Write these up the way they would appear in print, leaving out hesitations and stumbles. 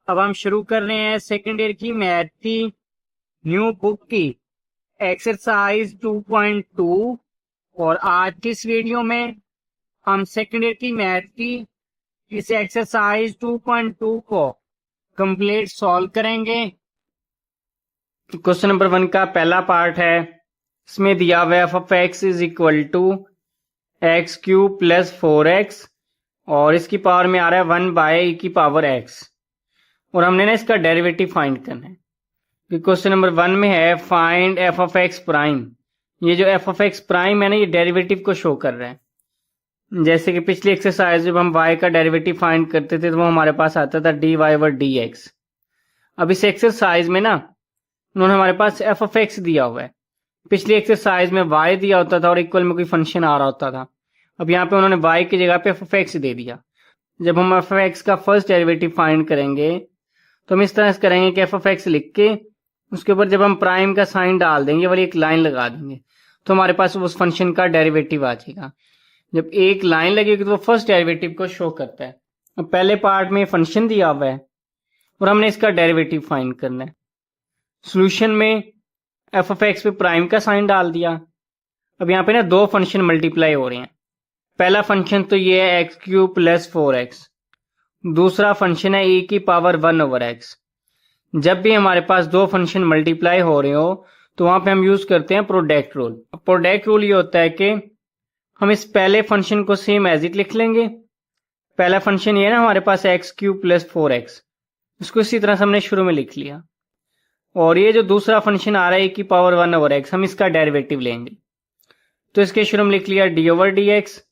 अब हम शुरू कर रहे हैं सेकेंड ईयर की मैथ की न्यू बुक की एक्सरसाइज 2.2। और आज की इस वीडियो में हम सेकेंड ईयर की मैथ की इस एक्सरसाइज 2.2 को कंप्लीट सॉल्व करेंगे। क्वेश्चन नंबर 1 का पहला पार्ट है, इसमें दिया हुआ है f (x) is equal to x cube plus 4x और इसकी पावर में आ रहा है 1 बाय e की पावर x और हमने ना इसका डेरिवेटिव फाइंड करना है। क्वेश्चन नंबर 1 में है find f of x prime. ये जो f ऑफ x प्राइम है ना, ये डेरिवेटिव को शो कर रहा है। जैसे कि पिछली एक्सरसाइज जब हम y का डेरिवेटिव फाइंड करते थे तो वो हमारे पास आता था dy ओवर dx। अब इस एक्सरसाइज में ना उन्होंने हमारे पास f ऑफ x दिया हुआ है। पिछली एक्सरसाइज में y दिया होता था और इक्वल में कोई फंक्शन आ रहा होता था। अब यहाँ पे उन्होंने y की जगह पे f ऑफ x दे दिया। जब हम f ऑफ x का फर्स्ट डेरिवेटिव फाइंड करेंगे तो हम इस तरह से करेंगे कि f ऑफ x लिख के उसके ऊपर जब हम प्राइम का साइन डाल देंगे, वाली एक लाइन लगा देंगे, तो हमारे पास उस फंक्शन का डेरिवेटिव आ जाएगा। जब एक लाइन लगेगी तो वो फर्स्ट डेरिवेटिव को शो करता है। अब पहले पार्ट में फंक्शन दिया हुआ है और हमने इसका डेरिवेटिव फाइंड करना है। सॉल्यूशन में f ऑफ x पे प्राइम का साइन डाल दिया। अब यहाँ पे ना दो फंक्शन मल्टीप्लाई हो रहे हैं। पहला फंक्शन तो ये है एक्स क्यूब प्लस 4x, दूसरा फंक्शन है e की पावर 1 ओवर x। जब भी हमारे पास दो फंक्शन मल्टीप्लाई हो रहे हो तो वहां पे हम यूज करते हैं प्रोडक्ट रूल। प्रोडक्ट रूल ये होता है कि हम इस पहले फंक्शन को सेम एज इट लिख लेंगे। पहला फंक्शन ये है ना हमारे पास एक्स क्यूब प्लस 4x, उसको इसी तरह से हमने शुरू में लिख लिया। और ये जो दूसरा फंक्शन आ रहा है e की पावर 1 ओवर x, हम इसका डेरिवेटिव लेंगे। तो इसके शुरू में लिख लिया D over d x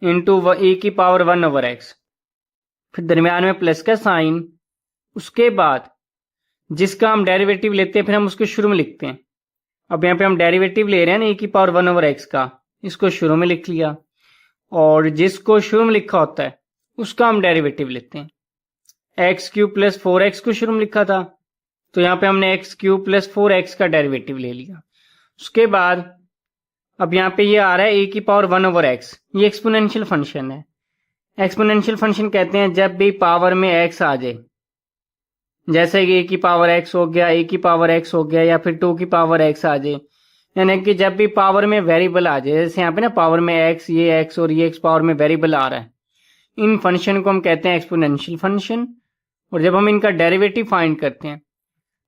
into e की पावर 1 ओवर x, फिर दरमियान में प्लस का साइन। उसके बाद जिसका हम डेरिवेटिव लेते हैं फिर हम उसको शुरू में लिखते हैं। अब यहाँ पे हम डेरिवेटिव ले रहे हैं ना e की पावर 1 ओवर x का, इसको शुरू में लिख लिया और जिसको शुरू में लिखा होता है उसका हम डेरिवेटिव लेते हैं। एक्स क्यूब प्लस 4x को शुरू में लिखा था तो यहाँ पे हमने एक्स क्यूब प्लस 4x का डेरिवेटिव ले लिया। उसके बाद अब यहाँ पे ये आ रहा है e की पावर 1 ओवर x, ये एक्सपोनेंशियल फंक्शन है। एक्सपोनेंशियल फंक्शन कहते हैं जब भी पावर में x आ जाए, जैसे कि e की पावर x हो गया, e की पावर x हो गया, या फिर 2 की पावर x आ जाए, यानी कि जब भी पावर में वेरिएबल आ जाए, जैसे यहाँ पे ना पावर में x, ये x और ये x पावर में वेरिएबल आ रहा है, इन फंक्शन को हम कहते हैं एक्सपोनेंशियल फंक्शन। और जब हम इनका डेरिवेटिव फाइंड करते हैं,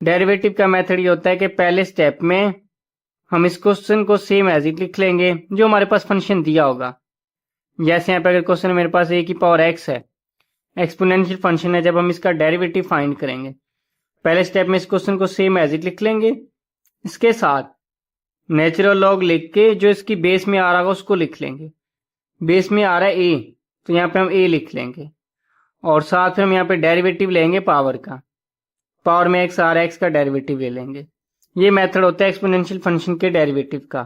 डेरिवेटिव का मेथड ये होता है कि पहले स्टेप में हम इस क्वेश्चन को सेम एज इट लिख लेंगे जो हमारे पास फंक्शन दिया होगा। जैसे यहाँ पे अगर क्वेश्चन मेरे पास a की पावर x है, एक्सपोनेंशियल फंक्शन है, जब हम इसका डेरिवेटिव फाइंड करेंगे पहले स्टेप में इस क्वेश्चन को सेम एज इट लिख लेंगे। इसके साथ नेचुरल लॉग लिख के जो इसकी बेस में आ रहा होगा उसको लिख लेंगे। बेस में आ रहा है a तो यहाँ पे हम a लिख लेंगे और साथ में हम यहाँ पे डेरिवेटिव लेंगे पावर का। पावर में x आ रहा है, x का डेरिवेटिव ले लेंगे। ये मेथड होता है एक्सपोनेंशियल फंक्शन के डेरिवेटिव का।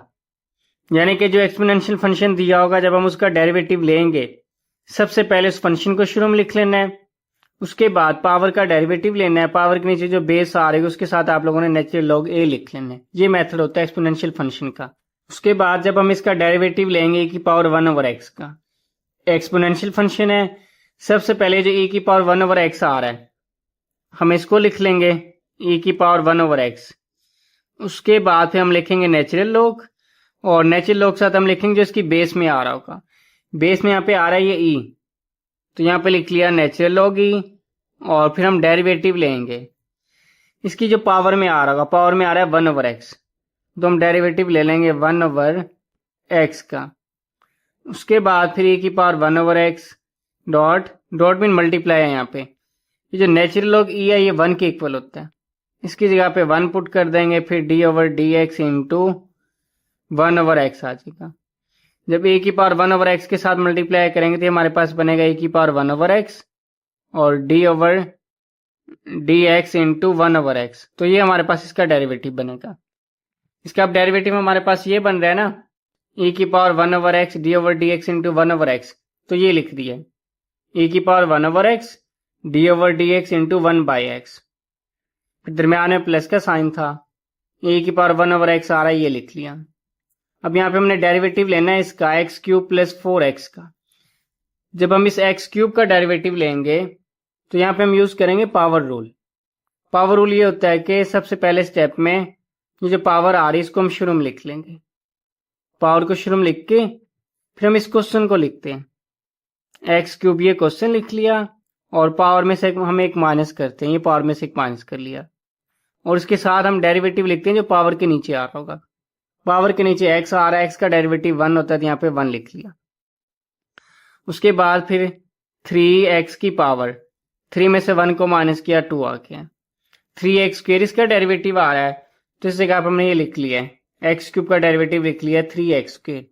यानी कि जो एक्सपोनेंशियल फंक्शन दिया होगा जब हम उसका डेरिवेटिव लेंगे, सबसे पहले उस फंक्शन को शुरू में लिख लेना है, उसके बाद पावर का डेरिवेटिव लेना है, पावर के नीचे जो बेस आ रही है उसके साथ आप लोगों ने नेचुरल लॉग a लिख लेना है। ये मेथड होता है एक्सपोनेंशियल फंक्शन का। उसके बाद जब हम इसका डेरिवेटिव लेंगे e की पावर 1 ओवर x का, एक्सपोनेंशियल फंक्शन है, सबसे पहले जो e की पावर 1 ओवर x आ रहा है हम इसको लिख लेंगे e की पावर 1 ओवर x। उसके बाद फिर हम लिखेंगे नेचुरल लॉग, और नेचुरल लॉग के साथ हम लिखेंगे जो इसकी बेस में आ रहा होगा। बेस में यहाँ पे आ रहा है ये e, तो यहाँ पे लिख लिया नेचुरल लॉग e और फिर हम डेरिवेटिव लेंगे। इसकी जो पावर में आ रहा होगा, पावर में आ रहा है 1 ओवर x, तो हम डेरिवेटिव ले लेंगे 1 ओवर x का। उसके बाद फिर e की power 1 over x dot dot mean multiply है। यहाँ पे ये जो नेचुरल लॉग e है ये 1 के इक्वल होता है, इसकी जगह पे 1 पुट कर देंगे, फिर D over d x into 1 over x आ जाएगा। जब a की पावर 1 ओवर x के साथ मल्टीप्लाई करेंगे तो हमारे पास बनेगा a की पावर 1 ओवर x और d over d x into 1 over x। तो ये हमारे पास इसका डेरिवेटिव बनेगा। इसका अब डेरिवेटिव हमारे पास ये बन रहा है ना, e की power 1 over x d over d x into 1 over x, तो ये लिख दिया e की power 1 over x d over d x into 1 by x, फिर दरमियान में प्लस का साइन था, e की पावर 1 ओवर x आ रहा है, ये लिख लिया। अब यहाँ पे हमने डेरिवेटिव लेना है इसका एक्स क्यूब प्लस 4x का। जब हम इस एक्स क्यूब का डेरिवेटिव लेंगे तो यहाँ पे हम यूज करेंगे पावर रूल। पावर रूल ये होता है कि सबसे पहले स्टेप में ये जो पावर आ रही है इसको हम शुरू में लिख लेंगे। पावर को शुरू में लिख के फिर हम इस क्वेश्चन को लिखते हैं। एक्स क्यूब ये क्वेश्चन लिख लिया और पावर में से हम एक माइनस करते हैं, ये पावर में से एक माइनस कर लिया और इसके साथ हम डेरिवेटिव लिखते हैं जो पावर के नीचे आ रहा होगा। पावर के नीचे एक्स आ रहा है, एक्स का डेरिवेटिव 1 होता है तो यहाँ पे 1 लिख लिया। उसके बाद फिर 3x की पावर, 3 में से 1 को माइनस किया 2 आ गया। 3x स्क्वायर इसका डेरिवेटिव आ रहा है तो इस जगह पर हमने ये लिख लिया है, एक्स क्यूब का डेरिवेटिव लिख लिया 3x स्क्वायर।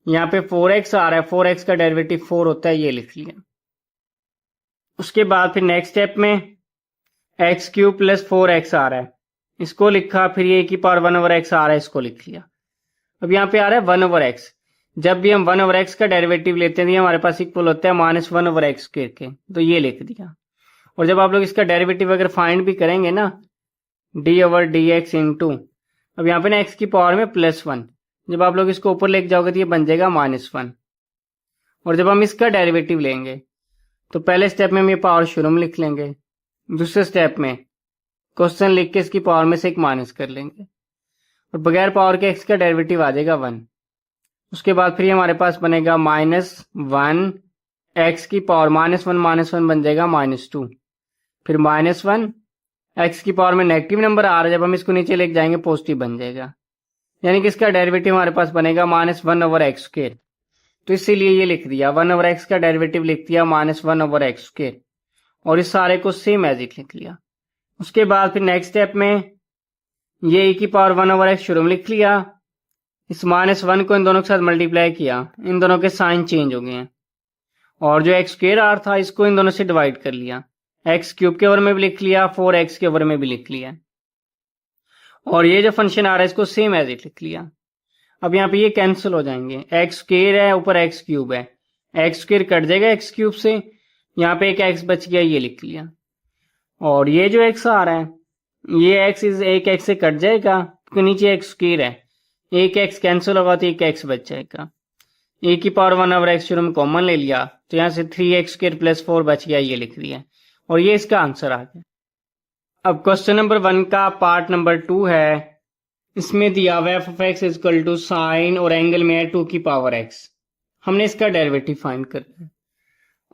यहाँ पे 4x आ रहा है, 4x का डेरिवेटिव 4 होता है, ये लिख लिया। उसके बाद फिर नेक्स्ट स्टेप में एक्स क्यूब प्लस 4x आ रहा है, इसको लिखा, फिर ये की पावर 1/x आ रहा है, इसको लिख लिया। अब यहाँ पे आ रहा है 1/x। जब भी हम 1/x का डेरिवेटिव लेते हैं तो हमारे पास इक्वल होता है -1/x स्क्वायर के, तो ये लिख दिया। और जब आप लोग इसका डेरिवेटिव अगर फाइंड भी करेंगे ना, d/dx इंटू, अब यहाँ पे ना x की पावर में +1, जब आप लोग इसको ऊपर लेके जाओगे तो ये बन जाएगा -1। और जब हम इसका डेरिवेटिव लेंगे तो पहले स्टेप में हम ये पावर शुरू में लिख लेंगे, दूसरे स्टेप में क्वेश्चन लिख के इसकी पावर में से एक माइनस कर लेंगे और बगैर पावर के x का डेरिवेटिव आ जाएगा 1। उसके बाद फिर हमारे पास बनेगा -1 x की पावर -1 बन जाएगा -2, फिर -1 x की पावर में नेगेटिव नंबर आ रहा है, जब हम इसको नीचे लेके जाएंगे पॉजिटिव बन जाएगा, यानी कि इसका डेरिवेटिव हमारे पास बनेगा -1/x स्क्वायर। तो इसीलिए ये लिख दिया, 1/x का डेरिवेटिव लिख दिया -1/x स्क्वायर और इस सारे को सेम एज इट लिख लिया। उसके बाद फिर नेक्स्ट स्टेप में ये की पावर 1/x शुरू में लिख लिया, इस -1 को इन दोनों के साथ मल्टीप्लाई किया, इन दोनों के साइन चेंज हो गए हैं और जो x स्क्वायर आर था इसको इन दोनों से डिवाइड कर लिया, एक्स क्यूब के ओवर में भी लिख लिया, 4x के ओवर में भी लिख लिया और ये जो फंक्शन आ रहा है इसको सेम एज इट लिख लिया। अब यहाँ पे ये कैंसिल हो जाएंगे, एक्स स्क्वायर है ऊपर एक्स क्यूब है, एक्स स्क्वायर कट जाएगा एक्स क्यूब से, यहाँ पे एक एक्स बच गया, ये लिख लिया। और ये जो एक्स आ रहा है ये एक्स एक एक्स से कट जाएगा क्योंकि नीचे एक्स स्क्वायर है, एक एक्स कैंसिल होगा तो एक एक्स बच जाएगा। ए की पावर 1/x शुरू में कॉमन ले लिया तो यहाँ से 3x स्क्वायर प्लस 4 बच गया, ये लिख दिया और ये इसका आंसर आ गया। अब क्वेश्चन नंबर 1 का पार्ट नंबर 2 है, इसमें दिया हुआ है f(x) इक्वल टू साइन और एंगल में है 2 की पावर x। हमने इसका डेरिवेटिव फाइंड करना है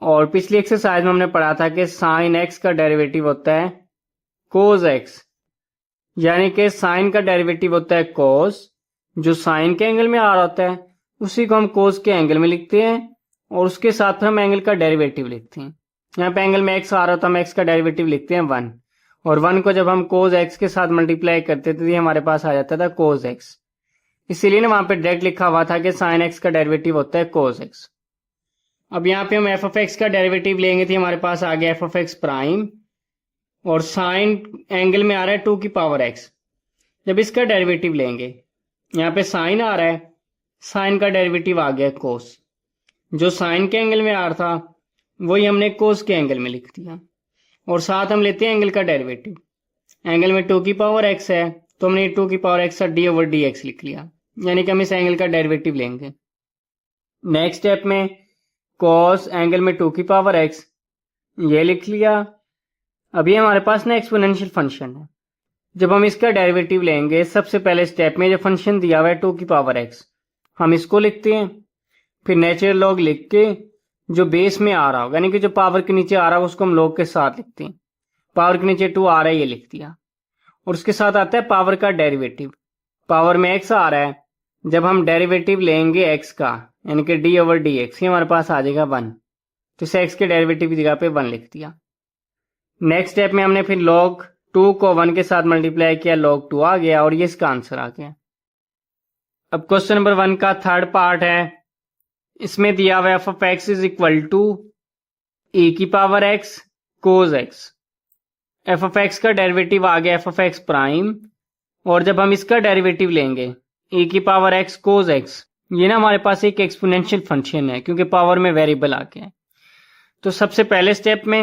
और पिछली एक्सरसाइज में हमने पढ़ा था कि साइन x का डेरिवेटिव होता है कोस x, यानी कि साइन का डेरिवेटिव होता है कोस, जो साइन के एंगल में आ रहा होता है उसी को हम कोस के एंगल में लिखते हैं और उसके साथ हम एंगल का डेरिवेटिव लिखते हैं। यहाँ पे एंगल में x आ रहा था, हम x का डेरिवेटिव लिखते हैं 1 और 1 को जब हम कोस x के साथ मल्टीप्लाई करते थे तो ये हमारे पास आ जाता था कोस x, इसीलिए ना वहां पे डायरेक्ट लिखा हुआ था कि साइन x का डेरिवेटिव होता है कोस x। अब यहाँ पे हम f(x) का डेरिवेटिव लेंगे तो हमारे पास आ गया f(x) प्राइम और साइन एंगल में आ रहा है 2 की पावर x। जब इसका डेरिवेटिव लेंगे, यहाँ पे साइन आ रहा है, साइन का डेरिवेटिव आ गया कोस, जो साइन के एंगल में आ रहा था वही हमने कोस के एंगल में लिख दिया और साथ हम लेते हैं एंगल का डेरिवेटिव। एंगल में 2 की पावर x है तो हमने 2 की पावर x का d/dx लिख लिया, यानी कि हम इस एंगल का डेरिवेटिव लेंगे। नेक्स्ट स्टेप में cos एंगल में 2 की पावर x, ये लिख लिया। अभी हमारे पास ना एक्सपोनेंशियल फंक्शन है, जब हम इसका डेरिवेटिव लेंगे सबसे पहले स्टेप में जो फंक्शन दिया हुआ है 2 की पावर x, हम इसको लिखते हैं, फिर नेचुरल लॉग लिख के जो बेस में आ रहा होगा, यानी कि जो पावर के नीचे आ रहा है उसको हम लॉग के साथ लिखते हैं। पावर के नीचे 2 आ रहा है, ये लिख दिया और उसके साथ आता है पावर का डेरिवेटिव। पावर में x आ रहा है, जब हम डेरिवेटिव लेंगे x का यानी कि d/dx, ये हमारे पास आ जाएगा 1, तो इसे x के डेरिवेटिव की जगह पे 1 लिख दिया। नेक्स्ट स्टेप में हमने फिर log 2 को 1 के साथ मल्टीप्लाई किया, log 2 आ गया और ये इसका आंसर आ गया। अब क्वेश्चन नंबर 1 का थर्ड पार्ट है, इसमें दिया हुआ f(x) इक्वल टू e की power x cos x। f(x) का डेरिवेटिव आ गया f(x) प्राइम और जब हम इसका डेरिवेटिव लेंगे e की पावर x cos x, ये ना हमारे पास एक एक्सपोनेंशियल फंक्शन है क्योंकि पावर में वेरिएबल आ गया है। तो सबसे पहले स्टेप में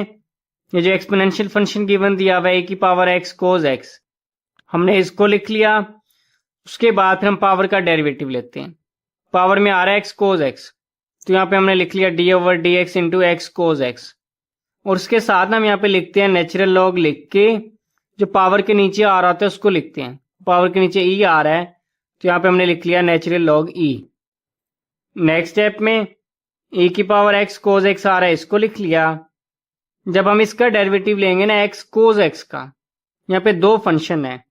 ये जो एक्सपोनेंशियल फंक्शन गिवन दिया हुआ है e की पावर x cos x, हमने इसको लिख लिया। उसके बाद फिर हम पावर का डेरिवेटिव लेते हैं, पावर में आ रहा है x cos x, तो यहाँ पे हमने लिख लिया d/dx into x cos x और उसके साथ ना हम यहाँ पे लिखते हैं नेचुरल लॉग लिख के जो पावर के नीचे आ रहा होता है उसको लिखते हैं। पावर के नीचे ई आ रहा है तो यहाँ पे हमने लिख लिया नेचुरल लॉग ई। नेक्स्ट स्टेप में e की पावर x कोज x आ रहा है, इसको लिख लिया। जब हम इसका डेरिवेटिव लेंगे ना x कोज x का, यहाँ पे दो फंक्शन है,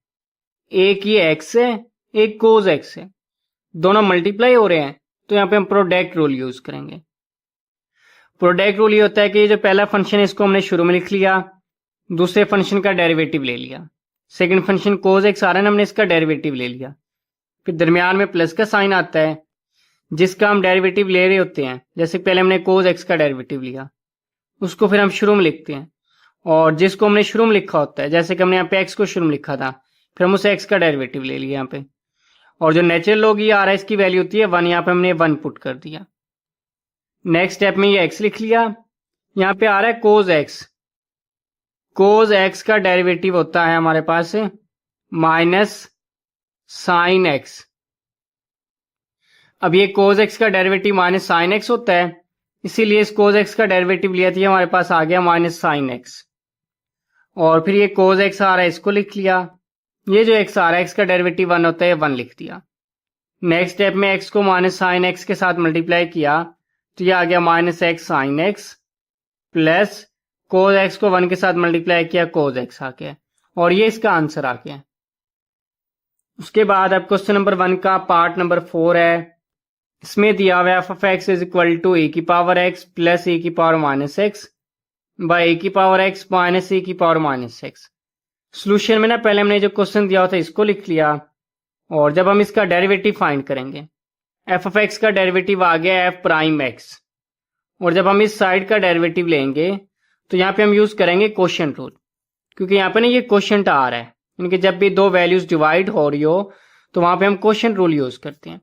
एक ये x है एक कोज x है, दोनों मल्टीप्लाई हो रहे हैं तो यहाँ पे हम प्रोडक्ट रूल यूज करेंगे। प्रोडक्ट रूल ये होता है कि ये जो पहला फंक्शन है इसको हमने शुरू में लिख लिया, दूसरे फंक्शन का डेरिवेटिव ले लिया। सेकंड फंक्शन कोज x आ रहा है ना, हमने इसका डेरिवेटिव ले लिया। फिर दरमियान में प्लस का साइन आता है जिसका हम डेरिवेटिव ले रहे होते हैं। जैसे पहले हमने कोज x का डेरिवेटिव लिया, उसको फिर हम शुरू में लिखते हैं, और जिसको हमने शुरू में लिखा होता है, जैसे कि हमने यहाँ पे x को शुरू में लिखा था, फिर हम उसे x का डेरिवेटिव ले लिया यहाँ पे। और जो नेचुरल लॉग ये आ रहा है इसकी वैल्यू होती है 1, यहाँ पे हमने 1 पुट कर दिया। नेक्स्ट स्टेप में ये x लिख लिया। यहाँ पे आ रहा है कोज x। कोज x का डेरिवेटिव होता है हमारे पास माइनस साइन x। अब ये कोज x का डेरिवेटिव माइनस साइन x होता है, इसीलिए इस कोज x का डेरिवेटिव लिया था, हमारे पास आ गया माइनस साइन x। और फिर ये कोज x आ रहा है, इसको लिख लिया। ये जो x आ रहा है x का डेरिवेटिव 1 होता है, 1 लिख दिया। नेक्स्ट स्टेप में x को माइनस साइन x के साथ मल्टीप्लाई किया तो ये आ गया minus x sine x, plus cos x को 1 के साथ मल्टीप्लाई किया, कोज x आ गया, और ये इसका आंसर आ गया। उसके बाद अब क्वेश्चन नंबर 1 का पार्ट नंबर 4 है। इसमें दिया हुआ f of x is equal to a की पावर एक्स प्लस ए की power minus x by a की पावर एक्स माइनस ए की पावर माइनस एक्स। सोल्यूशन में ना पहले हमने जो क्वेश्चन दिया था इसको लिख लिया, और जब हम इसका डेरिवेटिव फाइंड करेंगे, एफ ऑफ एक्स का डेरिवेटिव आ गया एफ प्राइम एक्स, और जब हम इस साइड का डेरिवेटिव लेंगे तो यहाँ पे हम यूज करेंगे क्वोशिएंट रूल, क्योंकि यहाँ पे ना ये क्वोशिएंट आ रहा है, यानी कि जब भी दो वैल्यूज डिवाइड हो रही हो तो वहां पे हम क्वोशिएंट रूल यूज करते हैं।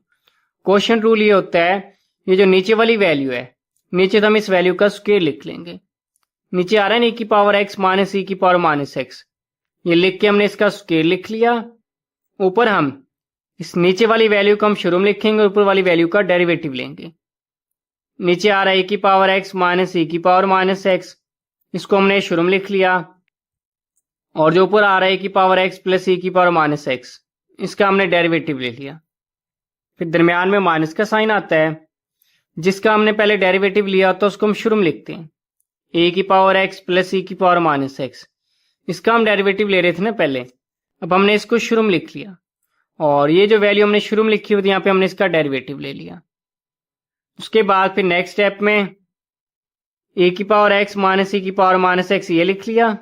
क्वोशिएंट रूल ये होता है, ये जो नीचे वाली वैल्यू है, नीचे तो हम इस वैल्यू का स्क्वायर लिख लेंगे। नीचे आ रहा है ना e की पावर x माइनस e की पावर माइनस x, ये लिख के हमने इसका स्क्वायर लिख लिया। ऊपर हम इस नीचे वाली वैल्यू को हम शुरू में लिखेंगे, ऊपर वाली वैल्यू का डेरिवेटिव लेंगे। नीचे आ रहा है e की पावर x माइनस e की पावर माइनस x, इसको हमने शुरू में लिख लिया। और जो ऊपर आ रहा है e की पावर x प्लस e की पावर माइनस x, इसका हमने डेरिवेटिव ले लिया। फिर दरमियान में माइनस का साइन आता है, जिसका हमने पहले डेरिवेटिव लिया तो उसको हम शुरू में लिखते हैं, ए की पावर एक्स प्लस ई की पावर माइनस एक्स। इसका हम डेरिवेटिव ले रहे थे ना पहले, अब हमने इसको शुरू में लिख लिया, और ये जो वैल्यू हमने शुरू में लिखी हुई थी यहाँ पे हमने इसका डेरिवेटिव ले लिया। उसके बाद फिर नेक्स्ट स्टेप में ए की पावर एक्स माइनस ई की पावर माइनस एक्स ये लिख लिया,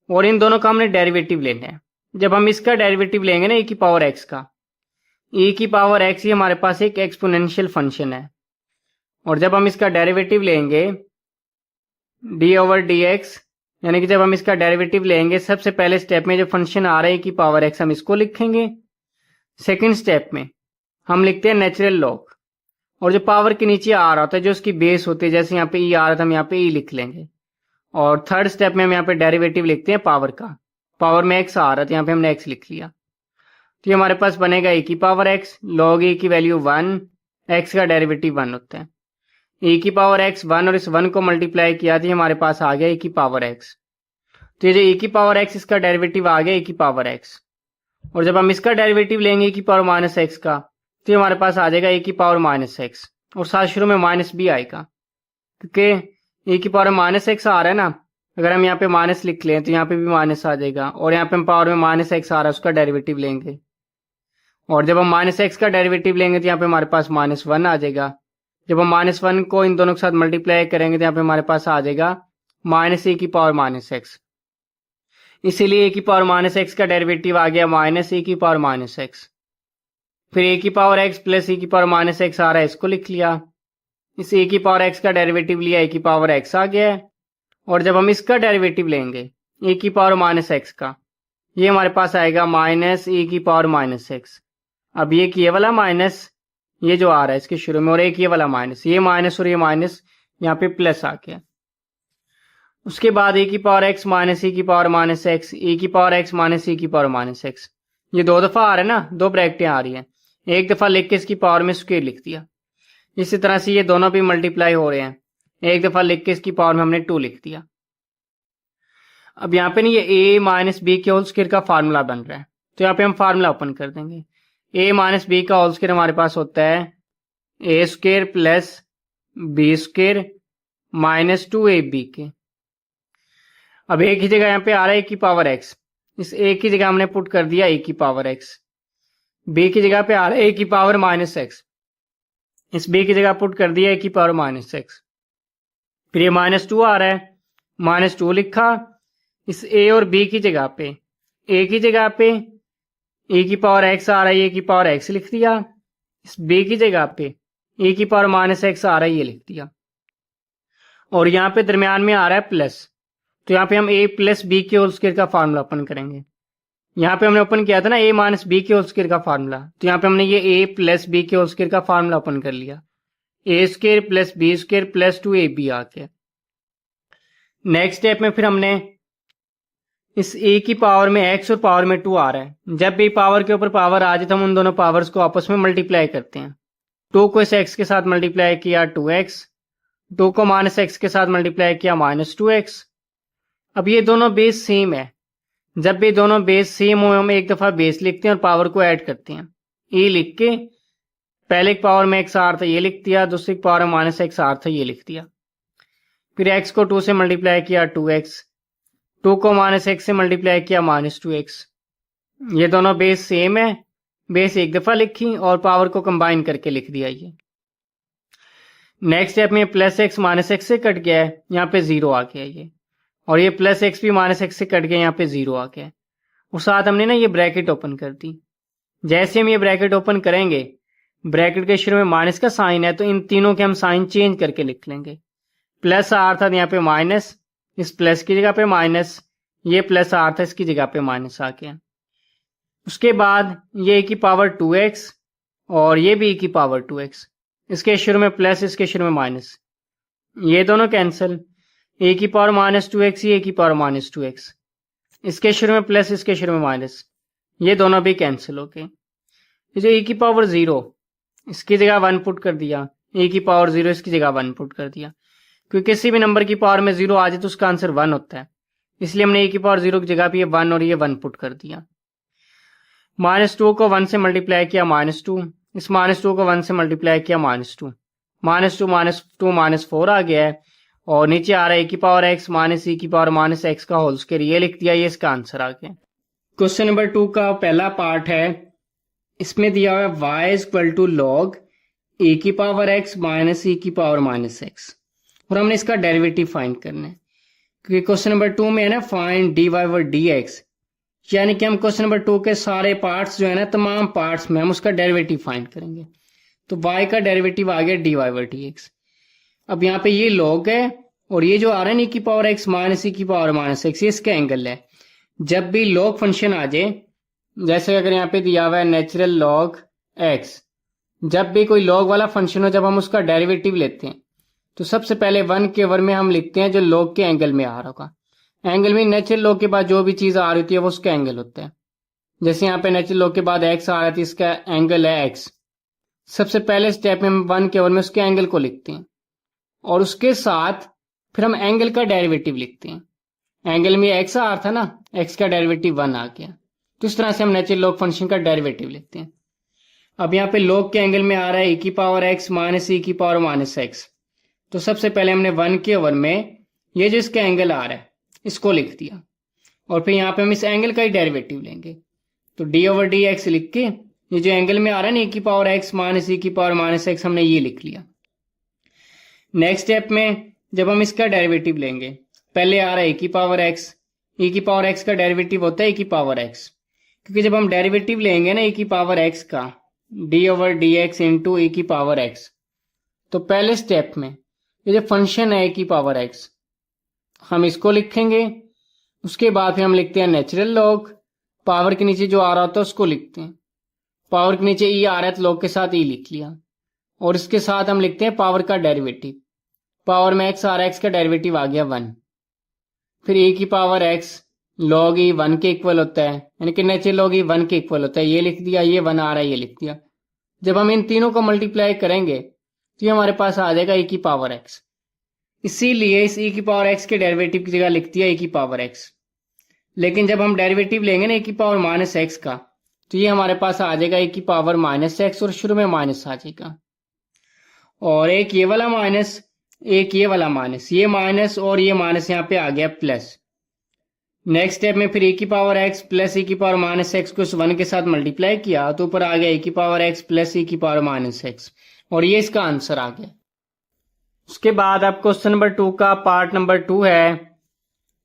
और इन दोनों का हमने डेरिवेटिव लेना है। जब हम इसका डेरिवेटिव लेंगे ना ए की पावर एक्स का, e की पावर x ही हमारे पास एक एक्सपोनेंशियल फंक्शन है, और जब हम इसका डेरिवेटिव लेंगे d ओवर डी एक्स, यानी कि जब हम इसका डेरिवेटिव लेंगे सबसे पहले स्टेप में जो फंक्शन आ रहा है e की पावर x हम इसको लिखेंगे। सेकंड स्टेप में हम लिखते हैं नेचुरल लॉग, और जो पावर के नीचे आ रहा होता है जो उसकी बेस होती है, जैसे यहाँ पे e आ रहा था हम यहाँ पे e लिख लेंगे। और थर्ड स्टेप में हम यहाँ पे डेरिवेटिव लिखते हैं पावर का, पावर में x आ रहा था यहाँ पे हमने x लिख लिया। तो ये हमारे पास बनेगा e की पावर x log e की वैल्यू 1, x का डेरिवेटिव 1 होता है। e की पावर x 1 और इस 1 को मल्टीप्लाई किया तो हमारे पास आ गया e की पावर x। तो ये जो e की पावर x इसका डेरिवेटिव आ गया e की पावर x, और जब हम इसका डेरिवेटिव लेंगे e की पावर माइनस x का तो हमारे पास आ जाएगा e की पावर माइनस x, और साथ शुरू में माइनस भी आएगा, क्योंकि e की पावर माइनस x आ रहा है ना, अगर हम यहाँ पे माइनस लिख लें तो यहाँ पे भी माइनस आ जाएगा, और यहाँ पे हम पावर में माइनस x आ रहा है उसका डेरिवेटिव लेंगे, और जब हम माइनस एक्स का डेरिवेटिव लेंगे तो यहाँ पे हमारे पास माइनस 1 आ जाएगा। जब हम माइनस 1 को इन दोनों के साथ मल्टीप्लाई करेंगे तो यहाँ पे हमारे पास आ जाएगा माइनस ए की पावर माइनस एक्स। इसीलिए ए की पावर माइनस एक्स का डेरिवेटिव आ गया माइनस ए की पावर माइनस एक्स। फिर ए की पावर एक्स प्लस ए की पावर माइनस एक्स आ रहा है, इसको लिख लिया। इस ए की पावर एक्स का डेरिवेटिव लिया, ए की पावर एक्स आ गया है, और जब हम इसका डेरिवेटिव लेंगे ए की पावर माइनस एक्स का, ये हमारे पास आएगा माइनस ए की पावर माइनस एक्स। अब ये वाला माइनस ये जो आ रहा है इसके शुरू में, और एक ये वाला माइनस, ये माइनस और ये माइनस यहाँ पे प्लस आ गया। उसके बाद ए की पावर एक्स माइनस ए की पावर माइनस एक्स, ए की पावर एक्स माइनस ए की पावर माइनस एक्स, ये दो दफा आ रहा है ना, दो ब्रैकेटें आ रही हैं, एक दफा लिख के इसकी पावर में स्क्वायर लिख दिया। इसी तरह से ये दोनों भी मल्टीप्लाई हो रहे हैं, एक दफा लिख के इसकी पावर में हमने 2 लिख दिया। अब यहाँ पे नहीं ये a माइनस बी के होल स्क्वायर का फार्मूला बन रहा है, तो यहाँ पे हम फार्मूला ओपन कर देंगे। a माइनस बी का होल स्क्वायर हमारे पास होता है a square plus b square minus 2ab के। अब a की जगह यहाँ पे आ रहा है a की पावर x, इस a की जगह हमने पुट कर दिया a की पावर x। b की जगह पे आ रहा है a की पावर माइनस x, इस b की जगह पुट कर दिया a की पावर माइनस x। फिर ये -2 आ रहा है, -2 लिखा, इस a और b की जगह पे a की जगह पे e की पावर x आ रहा है, a की पावर x लिख दिया। इस b की जगह पे e की पावर माइनस x आ रहा है, ये लिख दिया। और यहाँ पे दरमियान में आ रहा है प्लस, तो यहाँ पे हम a प्लस बी के होल स्क्वायर का फार्मूला ओपन करेंगे। यहाँ पे हमने ओपन किया था ना a माइनस बी के होल स्क्वायर का फार्मूला, तो यहाँ पे हमने ये a प्लस बी के होल स्क्वायर का फार्मूला ओपन कर लिया। a square plus b square plus 2ab आ गया। नेक्स्ट स्टेप में फिर हमने इस a की पावर में x और पावर में 2 आ रहा है, जब भी पावर के ऊपर पावर आ जाए तो हम उन दोनों पावर्स को आपस में मल्टीप्लाई करते हैं। 2 को इस x के साथ मल्टीप्लाई किया 2x, 2 को माइनस x के साथ मल्टीप्लाई किया -2x। अब ये दोनों बेस सेम है, जब भी दोनों बेस सेम हो हम एक दफा बेस लिखते हैं और पावर को ऐड करते हैं। ए लिख के पहले एक पावर में x आ रहा था ये लिख दिया, दूसरी पावर में -x आ रहा था ये लिख दिया। फिर x को 2 से मल्टीप्लाई किया 2x, 2 को -x से मल्टीप्लाई किया -2x। ये दोनों बेस सेम है, बेस एक दफा लिखी और पावर को कंबाइन करके लिख दिया ये। नेक्स्ट स्टेप में प्लस x माइनस x से कट गया है, यहाँ पे 0 आ गया ये, और ये प्लस x भी माइनस x से कट गया, यहाँ पे 0 आ गया। उस साथ हमने ना ये ब्रैकेट ओपन कर दी। जैसे हम ये ब्रैकेट ओपन करेंगे, ब्रैकेट के शुरू में माइनस का साइन है, तो इन तीनों के हम साइन चेंज करके लिख लेंगे। प्लस आ रहा था यहाँ पे माइनस, इस प्लस की जगह पे माइनस, ये प्लस आ रहा था इसकी जगह पे माइनस आ गया। उसके बाद ये e की पावर 2x और ये भी e की पावर 2x, इसके शुरू में प्लस इसके शुरू में माइनस, ये दोनों कैंसिल। a की पावर -2x, ये a की पावर -2x, इसके शुरू में प्लस इसके शुरू में माइनस, ये दोनों भी कैंसिल हो गए। जो e की पावर 0 इसकी जगह 1 पुट कर दिया, a की पावर 0 इसकी जगह 1 पुट कर दिया, क्योंकि किसी भी नंबर की पावर में 0 आ जाए तो उसका आंसर 1 होता है, इसलिए हमने a की पावर 0 की जगह पे ये 1 और ये 1 पुट कर दिया। -2 को 1 से मल्टीप्लाई किया -2, इस -2 को 1 से मल्टीप्लाई किया -2, -2 -4 आ गया है, और नीचे आ रहा है e की पावर x माइनस e की पावर -x का होल स्क्वायर, ये लिख दिया, ये इसका आंसर आ गया। क्वेश्चन नंबर 2 का पहला पार्ट है, इसमें दिया हुआ है y equal to log e की पावर x माइनस e की पावर -x, और हमने इसका डेरिवेटिव फाइंड करना है, क्योंकि क्वेश्चन नंबर 2 में है ना फाइंड dy ओवर dx, यानी कि हम क्वेश्चन नंबर 2 के सारे पार्ट्स जो है ना, तमाम पार्ट्स में हम उसका डेरिवेटिव फाइंड करेंगे। तो y का डेरिवेटिव आ गया dy ओवर dx। अब यहाँ पे ये लॉग है, और ये जो आ रहा है e की पावर x माइनस e की पावर -x, ये इसका एंगल है। जब भी लॉग फंक्शन आ जाए, जैसे अगर यहाँ पे दिया हुआ है नेचुरल लॉग x, जब भी कोई लॉग वाला फंक्शन हो, जब हम उसका डेरिवेटिव लेते हैं तो सबसे पहले 1 के ओवर में हम लिखते हैं जो लॉग के एंगल में आ रहा होगा। एंगल में नेचुरल लॉग के बाद जो भी चीज आ रही होती है वो उसका एंगल होता है। जैसे यहाँ पे नेचुरल लॉग के बाद x आ रहा था, इसका एंगल है x। सबसे पहले स्टेप में हम 1 के ओवर में उसके एंगल को लिखते हैं, और उसके साथ फिर हम एंगल का डेरिवेटिव लिखते हैं। एंगल में x आ रहा था ना, x का डेरिवेटिव 1 आ गया, तो इस तरह से हम नेचुरल लॉग फंक्शन का डेरिवेटिव लिखते हैं। अब यहाँ पे लॉग के एंगल में आ रहा है e की पावर x माइनस e की पावर -x, तो सबसे पहले हमने 1 के ओवर में ये जो इसका एंगल आ रहा है इसको लिख दिया, और फिर यहाँ पे हम इस एंगल का ही डेरिवेटिव लेंगे। तो d ओवर dx लिख के ये जो एंगल में आ रहा है ना e की पावर x माइनस e की पावर -x, हमने ये लिख लिया। नेक्स्ट स्टेप में जब हम इसका डेरिवेटिव लेंगे, पहले आ रहा है e की पावर x, e की पावर x का डेरिवेटिव होता है e की पावर x, क्योंकि जब हम डेरिवेटिव लेंगे ना e की पावर x का d over dx into e की पावर x, तो पहले स्टेप में ये जो फंक्शन है e की पावर x, हम इसको लिखेंगे। उसके बाद फिर हम लिखते हैं नेचुरल लॉग, पावर के नीचे जो आ रहा होता है उसको लिखते हैं। पावर के नीचे e आ रहा है तो लॉग के साथ e लिख लिया, और इसके साथ हम लिखते हैं पावर का डेरिवेटिव। पावर में x आ रहा है, x का डेरिवेटिव आ गया 1। फिर e की पावर x लॉग e 1 के इक्वल होता है, यानी कि नेचुरल लॉग e 1 के इक्वल होता है, ये लिख दिया। ये 1 आ रहा है, ये लिख दिया। जब हम इन तीनों को मल्टीप्लाई करेंगे तो ये हमारे पास आ जाएगा e की पावर x। इसीलिए इस e की पावर x के डेरिवेटिव की जगह लिख दिया e की पावर x। लेकिन जब हम डेरिवेटिव लेंगे ना ए की पावर माइनस एक्स का, तो ये हमारे पास आ जाएगा ए की पावर माइनस एक्स और शुरू में माइनस आ जाएगा, और एक ये वाला माइनस, एक ये वाला माइनस, ये माइनस और ये माइनस यहाँ पे आ गया प्लस। नेक्स्ट स्टेप में फिर ए की पावर एक्स प्लस ए की पावर माइनस एक्स को इस 1 के साथ मल्टीप्लाई किया तो ऊपर आ गया ए की पावर एक्स प्लस ए की पावर माइनस एक्स, और ये इसका आंसर आ गया। उसके बाद अब क्वेश्चन नंबर 2 का पार्ट नंबर 2 है।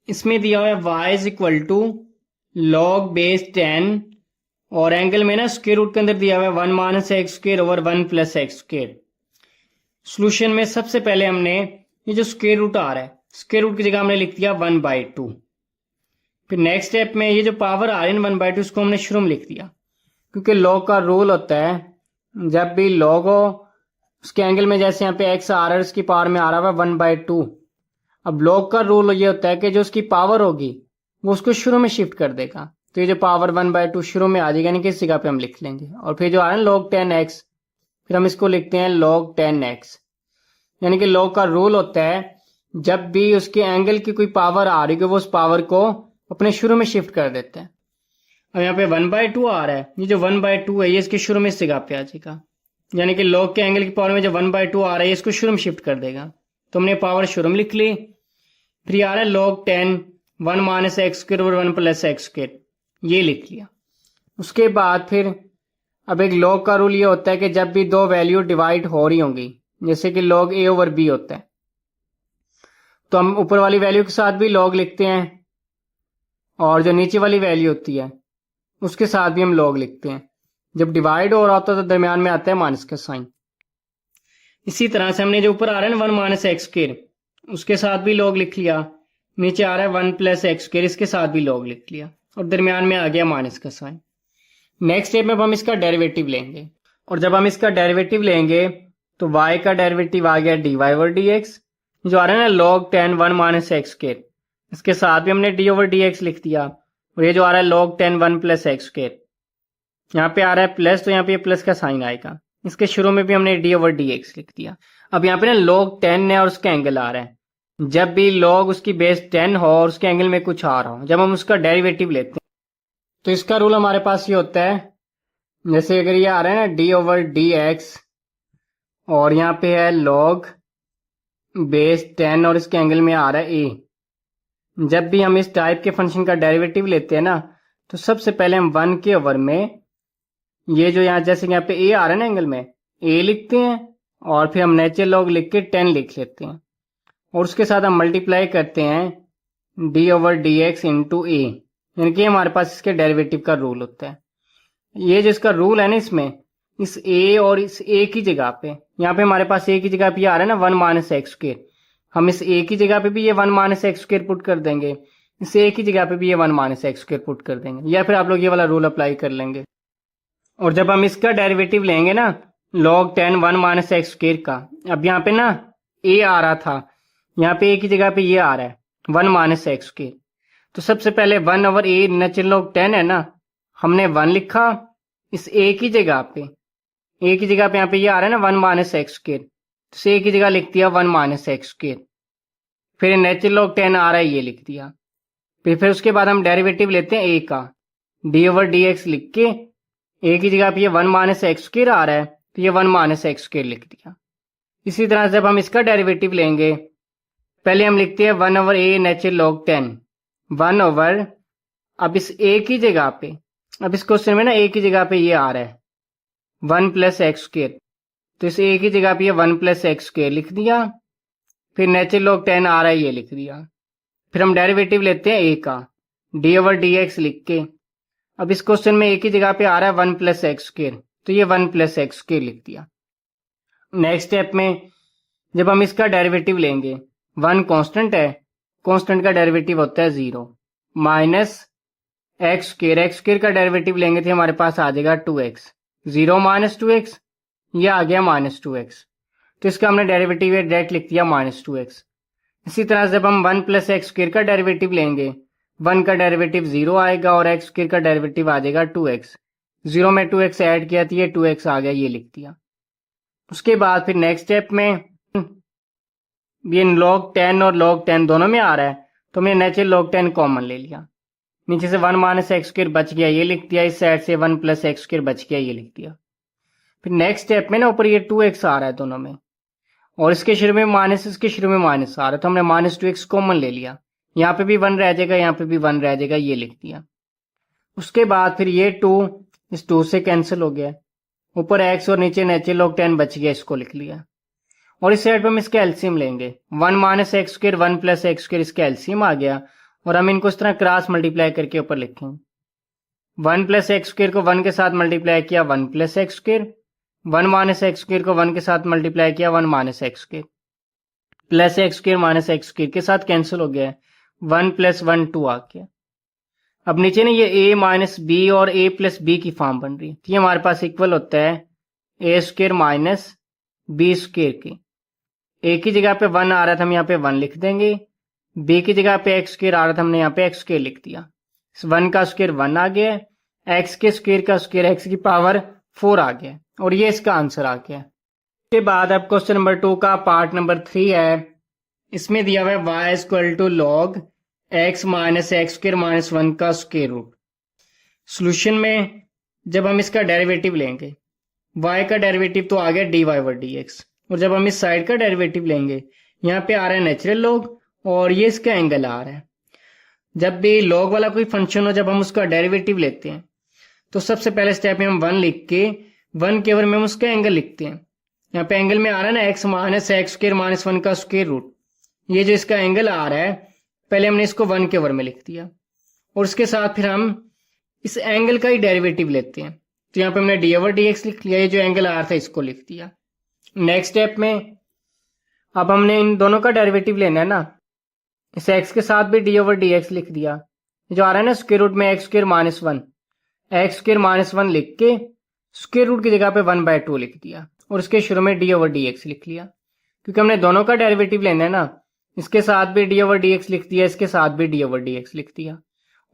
इसमें दिया हुआ है y is equal to log base 10 और एंगल में ना स्क्वायर रूट के अंदर दिया हुआ है 1 minus x square over 1 plus x square. Solution में सबसे पहले हमने ये जो स्क्वायर रूट आ रहा है, स्क्वायर रूट की जगह हमने लिख दिया 1/2। फिर नेक्स्ट स्टेप में ये जो पावर आ रही है 1/2 इसको हमने शुरू में लिख दिया, क्योंकि लॉग का रूल होता है जब भी लॉग हो उसके एंगल में, जैसे यहाँ पे एक्स आ रहा है उसकी पावर में आ रहा है 1/2। अब लॉग का रूल ये होता है कि जो उसकी पावर होगी वो उसको शुरू में शिफ्ट कर देगा, तो ये जो पावर 1/2 शुरू में आ जाएगा, यानी कि इस जगह पे हम लिख लेंगे। और फिर जो आ रहा है log 10x, फिर हम इसको लिखते हैं log 10x। यानी कि log का रूल होता है जब भी उसके एंगल की कोई पावर आ रही है वो उस पावर को अपने शुरू में शिफ्ट कर देते हैं। अब यहाँ पे 1/2 आ रहा है, ये जो 1/2 है ये इसके शुरू में इस जगह पे आ जाएगा, यानी कि log के एंगल की पावर में जो 1/2 आ रहा है इसको शुरू में शिफ्ट कर देगा, तो हमने पावर शुरू में लिख ली। फिर आ रहा है log 10 1 माइनस एक्स स्क्वायर और 1 प्लस एक्स स्क्वायर, ये लिख लिया। उसके बाद फिर अब एक log का रूल ये होता है कि जब भी दो वैल्यू डिवाइड हो रही होंगी, जैसे कि log a ओवर b होता है, तो हम ऊपर वाली वैल्यू के साथ भी log लिखते हैं और जो नीचे वाली वैल्यू होती है उसके साथ भी हम log लिखते हैं। जब डिवाइड हो रहा होता है तो दरमियान में आता है माइनस का साइन। इसी तरह से हमने जो ऊपर आ रहा है ना 1 माइनस एक्स स्क्वायर, उसके साथ भी log लिख लिया, नीचे आ रहा है 1 प्लस एक्स स्क्वायर, इसके साथ भी log लिख लिया, और दरमियान में आ गया माइनस का साइन। नेक्स्ट स्टेप में हम इसका डेरिवेटिव लेंगे, और जब हम इसका डेरिवेटिव लेंगे तो y का डेरिवेटिव आ गया dy ओवर dx, जो आ रहा है ना log 10 1 माइनस एक्स स्क्वायर, इसके साथ भी हमने d ओवर dx लिख दिया, और ये जो आ रहा है log 10 1 प्लस एक्स स्क्वायर, यहाँ पे आ रहा है प्लस तो यहाँ पे प्लस का साइन आएगा, इसके शुरू में भी हमने d ओवर dx लिख दिया। अब यहाँ पे ना log 10 है और उसका एंगल आ रहा है, जब भी log उसकी बेस 10 हो और उसके एंगल में कुछ आ रहा हो, जब हम उसका डेरिवेटिव लेते हैं तो इसका रूल हमारे पास ये होता है, जैसे अगर ये आ रहा है ना d ओवर dx और यहाँ पे है log बेस 10 और इसके एंगल में आ रहा है a, जब भी हम इस टाइप के फंक्शन का डेरिवेटिव लेते हैं ना तो सबसे पहले हम 1 के ओवर में ये जो यहाँ जैसे यहाँ पे a आ रहा है ना एंगल में a लिखते हैं, और फिर हम नेचुरल लॉग लिख के 10 लिख लेते हैं, और उसके साथ हम मल्टीप्लाई करते हैं d over dx into a, यानी कि हमारे पास इसके डेरिवेटिव का रूल होता है। ये जिसका रूल है ना इसमें, इस a और इस a की जगह पे, यहाँ पे हमारे पास a की जगह पे आ रहा है ना 1 माइनस एक्स स्क्वायर, हम इस a की जगह पे भी ये 1 माइनस एक्स स्क्वायर पुट कर देंगे, इस a की जगह पे भी ये 1 माइनस एक्स स्क्वायर पुट कर देंगे, या फिर आप लोग ये वाला रूल अप्लाई कर लेंगे। और जब हम इसका डेरिवेटिव लेंगे ना log 10 1 माइनस एक्स स्क्वायर का, अब यहाँ पे ना a आ रहा था, यहाँ पे a की जगह पे ये आ रहा है 1 माइनस एक्स स्क्वायर, तो सबसे पहले 1 ओवर a नेचुरल लॉग 10 है ना, हमने 1 लिखा इस a की जगह पे, a की जगह पे यहाँ पे ये आ रहा है ना 1 माइनस एक्स स्क्वायर, तो a की जगह लिख दिया 1 माइनस एक्स स्क्वायर। फिर नेचुरल लॉग 10 आ रहा है ये लिख दिया। फिर उसके बाद हम डेरिवेटिव लेते हैं a का, d ओवर dx लिख के a की जगह पे ये 1 माइनस एक्स स्क्वायर आ रहा है तो ये 1 माइनस एक्स स्क्वायर लिख दिया। इसी तरह जब हम इसका डेरिवेटिव लेंगे पहले हम लिखते हैं 1 over a natural log 10 1 over, अब इस a की जगह पे, अब इस क्वेश्चन में ना a की जगह पे ये आ रहा है 1 प्लस एक्स स्क्वायर, तो इस a की जगह पे ये 1 प्लस एक्स स्क्वायर लिख दिया। फिर नेचुरल लॉग 10 आ रहा है ये लिख दिया। फिर हम डेरिवेटिव लेते हैं a का, d ओवर dx लिख के, अब इस क्वेश्चन में a की जगह पे आ रहा है 1 प्लस एक्स स्क्वायर, तो ये 1 प्लस एक्स स्क्वायर लिख दिया। नेक्स्ट स्टेप में जब हम इसका डेरिवेटिव लेंगे, 1 कांस्टेंट है, कांस्टेंट का डेरिवेटिव होता है 0 माइनस एक्स स्क्वायर का डेरिवेटिव लेंगे तो हमारे पास आ जाएगा 2x, 0 माइनस 2x, ये आ गया माइनस 2x, तो इसका हमने डेरिवेटिव डायरेक्ट लिख दिया माइनस 2x। इसी तरह जब हम 1 प्लस एक्स स्क्वायर का डेरिवेटिव लेंगे, 1 का डेरिवेटिव 0 आएगा और एक्स स्क्वायर का डेरिवेटिव आ जाएगा 2x, 0 में 2x ऐड किया तो ये 2x आ गया, ये लिख दिया। उसके बाद फिर नेक्स्ट स्टेप में ये log 10 और log 10 दोनों में आ रहा है तो हमने नेचुरल log 10 कॉमन ले लिया, नीचे से 1 माइनस एक्स स्क्र बच गया, ये लिख दिया। इस साइड से 1 प्लस एक्स स्क्र बच गया, ये लिख दिया। फिर नेक्स्ट स्टेप में ना ऊपर ये 2x आ रहा है दोनों में, और इसके शुरू में माइनस, इसके शुरू में माइनस आ रहा है, तो हमने माइनस 2x कॉमन ले लिया। यहाँ पे भी 1 रह जाएगा, यहाँ पे भी 1 रह जाएगा, ये लिख दिया। उसके बाद फिर ये 2 इस 2 से कैंसिल हो गया, ऊपर x और नीचे नेचुरल लॉग 10 बच गया, इसको लिख लिया। और इस साइड पे हम इसका एलसीएम लेंगे। 1 minus x square 1 plus x square, इसका एलसीएम आ गया, और हम इनको इस तरह क्रॉस मल्टीप्लाई करके ऊपर लिखेंगे। 1 प्लस एक्स स्क्र को 1 के साथ मल्टीप्लाई किया, 1 plus x square. 1 minus x square को 1 के साथ मल्टीप्लाई किया, 1 minus x square. Plus x square minus x square के साथ कैंसिल हो गया, 1 प्लस 1 2 आ गया। अब नीचे ना ये a माइनस बी और a प्लस बी की फॉर्म बन रही है, तो ये हमारे पास इक्वल होता है a square minus b square की। a की जगह पे 1 आ रहा था, हम यहाँ पे 1 लिख देंगे। b की जगह पे एक्स स्क्र आ रहा था, हमने यहाँ पे एक्स स्क्र लिख दिया। 1 का स्क्र 1 आ गया, x के स्क्र का स्क्र x की पावर 4 आ गया, और ये इसका आंसर आ गया। इसके बाद अब क्वेश्चन नंबर 2 का पार्ट नंबर 3 है। इसमें दिया हुआ है y equal to log x minus x square minus 1 का स्क्र रूट। सोल्यूशन में जब हम इसका डेरिवेटिव लेंगे, y का डेरिवेटिव तो आ गया dy ओवर dx, और जब हम इस साइड का डेरिवेटिव लेंगे, यहाँ पे आ रहा है नेचुरल लॉग, और ये इसका एंगल आ रहा है। जब भी लॉग वाला कोई फंक्शन हो, जब हम उसका डेरिवेटिव लेते हैं, तो सबसे पहले स्टेप में हम 1 लिख के 1 के ओवर में हम उसका एंगल लिखते हैं। यहाँ पे एंगल में आ रहा है ना x minus x square minus 1 का स्क्र रूट। ये जो इसका एंगल आ रहा है, पहले हमने इसको 1 के ओवर में लिख दिया, और उसके साथ फिर हम इस एंगल का ही डेरिवेटिव लेते हैं। तो यहाँ पे हमने डी ओवर डी एक्स लिख लिया, ये जो एंगल आ रहा था इसको लिख दिया। नेक्स्ट स्टेप में अब हमने इन दोनों का डेरिवेटिव लेना है ना, इस x के साथ भी डी ओवर डी एक्स लिख दिया। जो आ रहा है ना स्क्वायर रूट में x square minus 1, x square minus 1 लिख के स्क्वायर रूट की जगह पे 1/2 लिख दिया, और इसके शुरू में डी ओवर डी एक्स लिख लिया, क्योंकि हमने दोनों का डेरिवेटिव लेना है ना। इसके साथ भी डी ओवर डी एक्स लिख दिया, इसके साथ भी डी ओवर डी एक्स लिख दिया,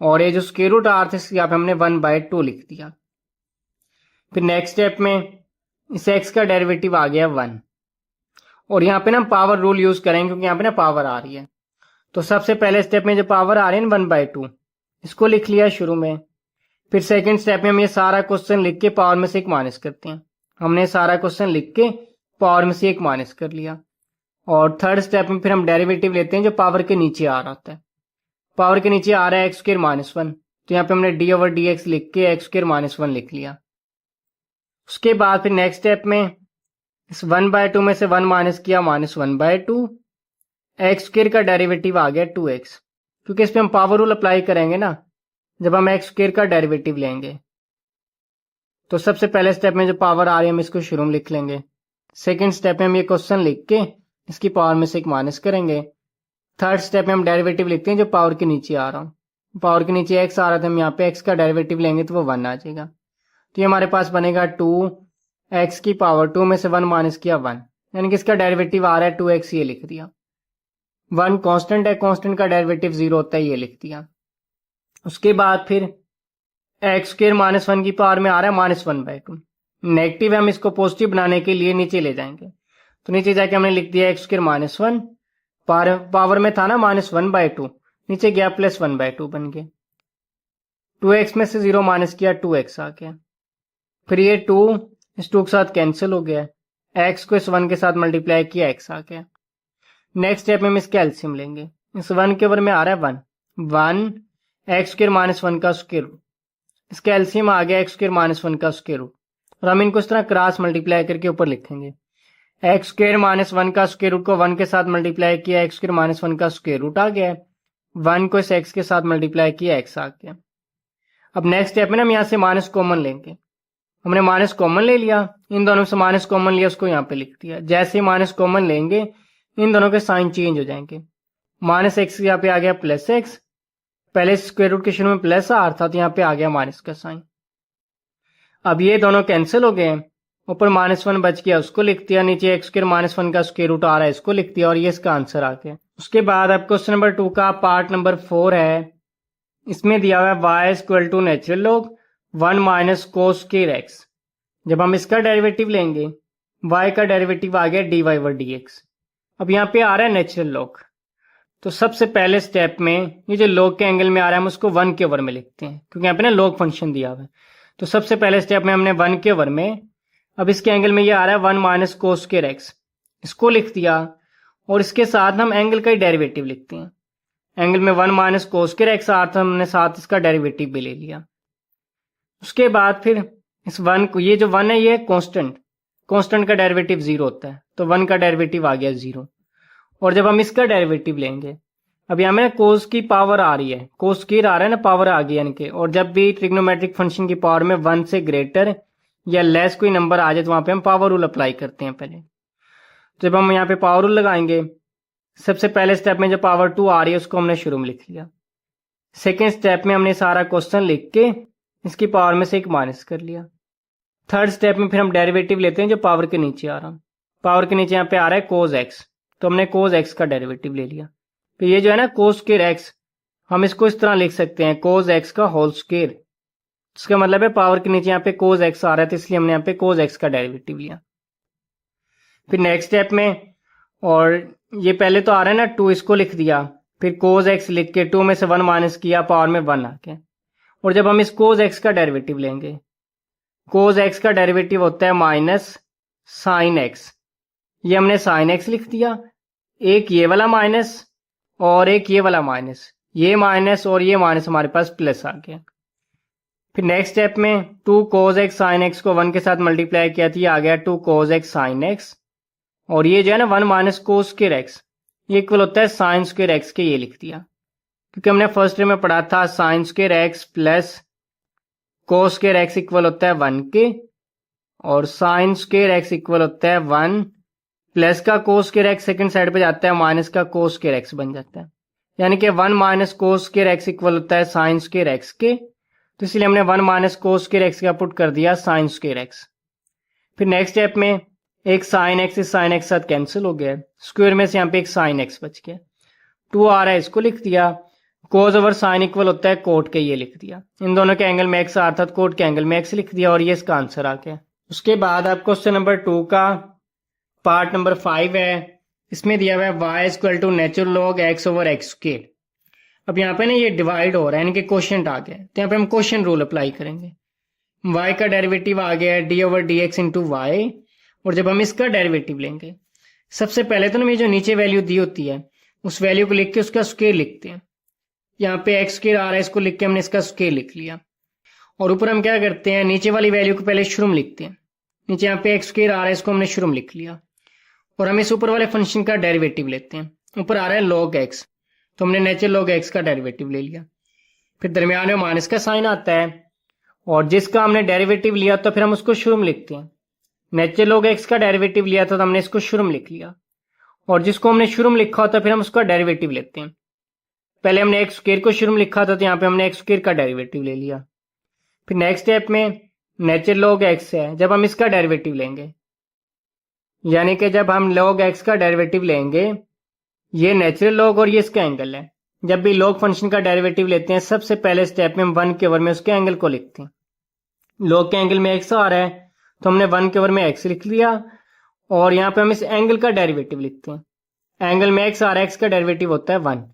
और ये जो स्क्वायर रूट आ रहा था इसके यहाँ पे हमने 1/2 लिख दिया। फिर नेक्स्ट स्टेप में इस x का डेरिवेटिव आ गया 1, और यहाँ पे ना पावर रूल यूज करेंगे, क्योंकि यहाँ पे ना पावर आ रही है। तो सबसे पहले स्टेप में जो पावर आ रही है 1/2, इसको लिख लिया शुरू में। फिर सेकंड स्टेप में हम ये सारा क्वेश्चन लिख के पावर में से 1 माइनस करते हैं। हमने सारा क्वेश्चन लिख के पावर में से 1 माइनस कर लिया। और थर्ड स्टेप में फिर हम डेरिवेटिव लेते हैं जो पावर के नीचे आ रहा होता है। पावर के नीचे आ रहा है एक्स स्क्र माइनस 1, तो यहाँ पे हमने डी ओवर डी एक्स लिख के एक्स स्क्र माइनस 1 लिख लिया। उसके बाद फिर नेक्स्ट स्टेप में इस 1/2 में से 1 माइनस किया, माइनस 1/2। एक्स स्क्र का डेरिवेटिव आ गया 2x, क्योंकि इस पे हम पावर रूल अप्लाई करेंगे ना जब हम एक्स स्क्र का डेरिवेटिव लेंगे। तो सबसे पहले स्टेप में जो पावर आ रही है हम इसको शुरू में लिख लेंगे। सेकंड स्टेप में हम ये क्वेश्चन लिख के इसकी पावर में से 1 माइनस करेंगे। थर्ड स्टेप में हम डेरिवेटिव लिखते हैं जो पावर के नीचे आ रहा हूँ। पावर के नीचे x आ रहा था, हम यहाँ पे x का डेरिवेटिव लेंगे तो वो 1 आ जाएगा। तो ये हमारे पास बनेगा 2x की पावर 2 में से 1 माइनस किया 1, यानी कि इसका डेरिवेटिव आ रहा है 2x, ये लिख दिया। 1 कांस्टेंट है, कांस्टेंट का डेरिवेटिव 0 होता है, ये लिख दिया। उसके बाद फिर एक्स स्क्र माइनस 1 की पावर में आ रहा है माइनस 1/2। नेगेटिव है, हम इसको पॉजिटिव बनाने के लिए नीचे ले जाएंगे। तो नीचे जाके हमने लिख दिया एक्स स्क्र माइनस 1, पावर में था ना माइनस 1/2, नीचे गया प्लस 1/2 बन गया। 2x में से 0 माइनस किया, 2x आ गया। फिर ये 2 इस 2 के साथ कैंसिल हो गया, x को इस 1 के साथ मल्टीप्लाई किया, x आ गया। नेक्स्ट स्टेप में हम इसका एलसीएम लेंगे। इस 1 के ओवर में आ रहा है 1 एक्स स्क्र माइनस 1 का स्क्वायर रूट, इसका एलसीएम आ गया एक्स स्क्र माइनस 1 का स्क्वायर रूट, और हम इनको इस तरह क्रॉस मल्टीप्लाई करके ऊपर लिखेंगे। एक्स स्क्र माइनस 1 का स्क्वायर रूट को 1 के साथ मल्टीप्लाई किया, एक्स स्क्र माइनस 1 का स्क्वायर रूट आ गया। 1 को इस x के साथ मल्टीप्लाई किया, x आ गया। अब नेक्स्ट स्टेप में ना हम यहाँ से माइनस कॉमन लेंगे। हमने माइनस कॉमन ले लिया, इन दोनों से माइनस कॉमन लिया, उसको यहाँ पे लिख दिया। जैसे ही माइनस कॉमन लेंगे इन दोनों के साइन चेंज हो जाएंगे। माइनस एक्स यहाँ पे आ गया प्लस एक्स, पहले स्क्वायर रूट के शुरू में प्लस आ रहा था तो यहाँ पे आ गया माइनस का साइन। अब ये दोनों कैंसिल हो गए, ऊपर माइनस 1 बच गया, उसको लिख दिया। नीचे एक्स स्क्र माइनस 1 का स्क्वायर रूट आ रहा है, इसको लिख दिया, और ये इसका आंसर आ गया। उसके बाद अब क्वेश्चन नंबर 2 का पार्ट नंबर 4 है। इसमें दिया हुआ है y equal to natural log 1 minus cos square x. जब हम इसका डेरिवेटिव लेंगे, y का डेरिवेटिव आ गया dy ओवर dx। अब यहाँ पे आ रहा है नेचुरल लॉग, तो सबसे पहले स्टेप में ये जो log के एंगल में आ रहा है हम उसको 1 के ओवर में लिखते हैं, क्योंकि यहाँ पे ना log फंक्शन दिया हुआ है। तो सबसे पहले स्टेप में हमने 1 के ओवर में, अब इसके एंगल में ये आ रहा है 1 माइनस कोस स्क्वायर एक्स, इसको लिख दिया। और इसके साथ हम एंगल का ही डेरिवेटिव लिखते हैं। एंगल में 1 माइनस कोस स्क्वायर एक्स आ रहा था, हमने साथ इसका डेरिवेटिव भी ले लिया। उसके बाद फिर इस 1 को, ये जो 1 है ये कांस्टेंट का डेरिवेटिव 0 होता है, तो 1 का डेरिवेटिव आ गया 0। और जब हम इसका डेरिवेटिव लेंगे, अब यहाँ में कोस की पावर आ रही है, कोस स्क्वायर आ रहा है ना, पावर आ गई यानी कि। और जब भी ट्रिग्नोमेट्रिक फंक्शन की पावर में 1 से ग्रेटर या लेस कोई नंबर आ जाए तो वहां पे हम पावर रूल अप्लाई करते हैं पहले। जब हम यहाँ पे पावर रूल लगाएंगे, सबसे पहले स्टेप में जो पावर 2 आ रही है उसको हमने शुरू में लिख लिया। सेकेंड स्टेप में हमने सारा क्वेश्चन लिख के इसकी पावर में से एक माइनस कर लिया। थर्ड स्टेप में फिर हम डेरिवेटिव लेते हैं जो पावर के नीचे आ रहा है। पावर के नीचे यहाँ पे आ रहा है कोस एक्स, तो हमने कोस एक्स का डेरिवेटिव ले लिया। तो ये जो है ना कोस स्क्वायर एक्स, हम इसको इस तरह लिख सकते हैं कोस एक्स का होल स्क्वायर। इसका मतलब है पावर के नीचे यहाँ पे कोस एक्स आ रहा है, तो इसलिए हमने यहाँ पे कोस एक्स का डेरिवेटिव लिया। फिर नेक्स्ट स्टेप में, और ये पहले तो आ रहा है ना 2, इसको लिख दिया। फिर कोस एक्स लिख के 2 में से 1 माइनस किया, पावर में 1 आ गया। और जब हम इस कोस एक्स का डेरिवेटिव लेंगे, कोस एक्स का डेरिवेटिव होता है माइनस साइन एक्स। ये हमने साइन एक्स लिख दिया, एक ये वाला माइनस और एक ये वाला माइनस, ये माइनस और ये माइनस हमारे पास प्लस आ गया। फिर नेक्स्ट स्टेप में 2 कोस एक्स साइन एक्स को 1 के साथ मल्टीप्लाई किया था, ये आ गया 2 कोस एक्स साइन एक्स। और ये जो है ना 1 माइनस कोस स्क्वायर एक्स, ये इक्वल होता है साइन स्क्वायर एक्स के, ये लिख दिया। क्योंकि हमने फर्स्ट ईयर में पढ़ा था sine square x plus cos square x equal होता है 1 के, और साइन स्क्वायर एक्स इक्वल होता है 1 प्लस का कोस स्क्वायर एक्स सेकंड साइड पे जाता है, माइनस का कोस स्क्वायर एक्स बन जाता है। यानी कि 1 minus cos square x equal होता है साइन स्क्वायर एक्स के, तो इसलिए हमने 1 माइनस कोस स्क्वायर एक्स का पुट कर दिया साइन स्क्वायर एक्स। फिर नेक्स्ट स्टेप में एक साइन एक्स इस साइन एक्स साथ कैंसिल हो गया, स्क्वायर में से यहाँ पे एक साइन एक्स बच गया। 2 आ रहा है, इसको लिख दिया। कोस ओवर साइन इक्वल होता है कोट के, ये लिख दिया। इन दोनों के एंगल में एक्स आ रहा था, कोट के एंगल में एक्स लिख दिया, और ये इसका आंसर आ गया। उसके बाद आप क्वेश्चन नंबर 2 का पार्ट नंबर 5 है। इसमें दिया हुआ है y equal to natural log x over x square. अब यहाँ पे ना ये डिवाइड हो रहा है, यानी कि क्वेश्चन आ गया, तो यहाँ पे हम क्वेश्चन रूल अप्लाई करेंगे। y का डेरिवेटिव आ गया है d over d x into y. और जब हम इसका डेरिवेटिव लेंगे, सबसे पहले तो ना ये जो नीचे वैल्यू दी होती है उस वैल्यू को लिख के उसका स्क्वायर लिखते हैं। यहाँ पे एक्स स्क्वायर आ रहा है, इसको लिख के हमने इसका स्क्वायर लिख लिया। और ऊपर हम क्या करते हैं, नीचे वाली वैल्यू को पहले शुरू में लिखते हैं। नीचे यहाँ पे एक्स स्क्वायर आ रहा है, इसको हमने शुरू में लिख लिया। और हम इस ऊपर वाले फंक्शन का डेरिवेटिव लेते हैं। ऊपर आ रहा है log x, तो हमने नेचुरल log x का डेरिवेटिव ले लिया। फिर दरमियान में माइनस का साइन आता है, और जिसका हमने डेरिवेटिव लिया तो फिर हम उसको शुरू में लिखते हैं। नेचुरल log x का डेरिवेटिव लिया था तो हमने इसको शुरू में लिख लिया, और जिसको हमने शुरू में लिखा होता फिर हम उसका डेरिवेटिव लेते हैं। पहले हमने एक्स स्क्वायर को शुरू में लिखा था, तो यहाँ पे हमने एक्स स्क्वायर का डेरिवेटिव ले लिया। फिर नेक्स्ट स्टेप में नेचुरल log x है, जब हम इसका डेरिवेटिव लेंगे, यानी कि जब हम log x का डेरिवेटिव लेंगे, ये नेचुरल log और ये इसका एंगल है। जब भी log फंक्शन का डेरिवेटिव लेते हैं, सबसे पहले स्टेप में हम 1 के ओवर में उसके एंगल को लिखते हैं। log के एंगल में x आ रहा है, तो हमने 1 के ओवर में x लिख लिया, और यहाँ पे हम इस एंगल का डेरिवेटिव लिखते हैं। एंगल में x आ रहा है, x का डेरिवेटिव होता है 1।